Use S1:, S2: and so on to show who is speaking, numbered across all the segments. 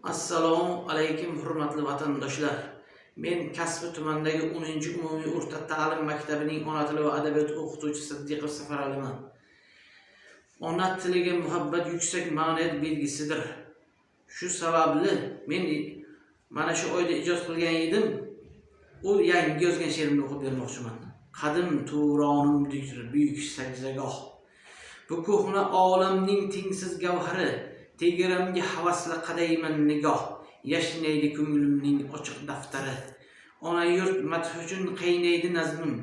S1: Assalomu alaykum hurmatli vatandoshlar. Men Kasbi tumanidagi 10-umumiy o'rta ta'lim maktabining ona tili va adabiyot o'qituvchisi Siddiqov Safaraliman. Ona tiliga muhabbat yuksak ma'naviyat belgisidir. Shu sababli men mana shu oyda ijod qilgan edim. U yangi yozgan she'rimni o'qib bermoqchiman. Qadim Turonimdir buyuk sajdagoh. Bu ko'hna olamning tengsiz gavhari, tegiramga havasla qadayman nigoh, yashnaydi ko'nglimning ochiq daftari. Ona yurt madhi uchun qaynaydi nazmim,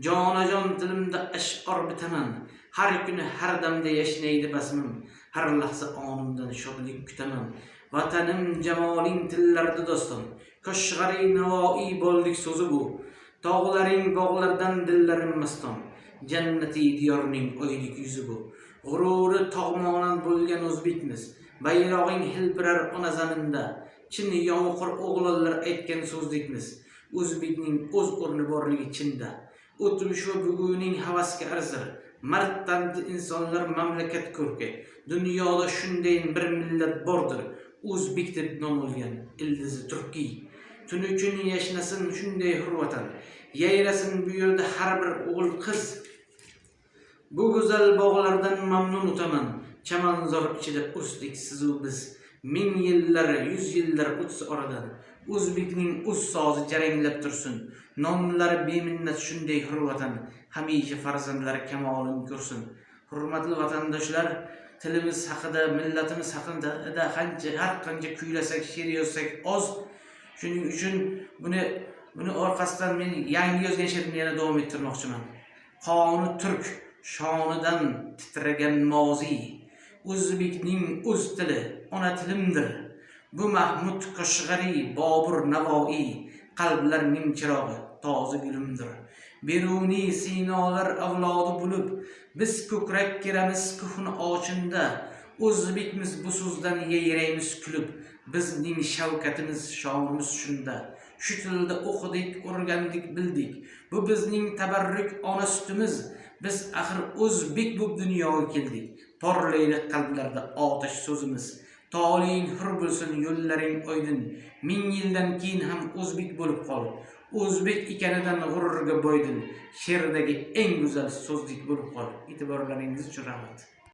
S1: jonajon dilimda ash'or bitaman. Har kuni har damda yashnaydi basmim, har lahza onimdan shodlik kutaman. Vatanim jamoling tillarda doston, koshg'ari navoiy bo'ldik so'zi bu. Tog'laring bog'lardan dillarim maston, jannati diyorning oylik yuzi bu. G'ururi tog'monan bo'lgan o'zbekmiz, bayrog'ing hilpirar ona zaminda. Chin yomg'ir o'g'lonlar aytgan so'zlikmiz, o'zbekning o'z o'rni borligi chinda. O'tmish va bugunning havasga arzir, mardtandi insonlar mamlakat ko'rki. Dunyoda shunday bir millat bordir, o'zbek deb nom olgan ildizi turkiy. Tuni kun yashnasin shunday hurvatan, yayrasin bu yerda har bir o'g'il qiz. Bu go'zal bog'lardan mamnun o'taman, chamanzor ichida o'sdik sizu biz. 1000 yillar, 100 yillar o'tsa oradan, o'zbekning o'z sozi jaranglab tursin. Nomlari beminnat shunday hurvatan, hamisha farzandlari kamolini ko'rsin. Hurmatli vatandoshlar, tilimiz haqida, millatimiz haqida har qancha kuylasak, she'r yozsak oz. Shuning uchun buni orqasidan men yangi yozgan she'rimni yana davom ettirmoqchiman. Qoni turk shonidan titragan moziy, o'zbekning o'z tili ona tilimdir. Bu Mahmud Qoshg'ariy, Bobur Navoiy, qalblarning chirog'i, toza gulimdir. Beruniy sinolar avlodi bo'lib, biz ko'krak keramiz ko'hna ochinda. O'zbekmiz bu so'zdan yayraymiz kulib, bizning shavkatimiz, shonimiz shunda. Shu tilda o'qidik, o'rgandik, bildik. Bu bizning tabarruk ona sutimiz. Biz axir o'zbek bu dunyoga keldik. Porlaydi qalblarda otash so'zimiz. Toling hur bo'lsin, yo'llaring oydin. 1000 yildan keyin ham o'zbek bo'lib qol. O'zbek ekanidan g'ururga boydin. She'rdagi eng go'zal so'zlik bo'lib qol. E'tiborlaringiz uchun rahmat.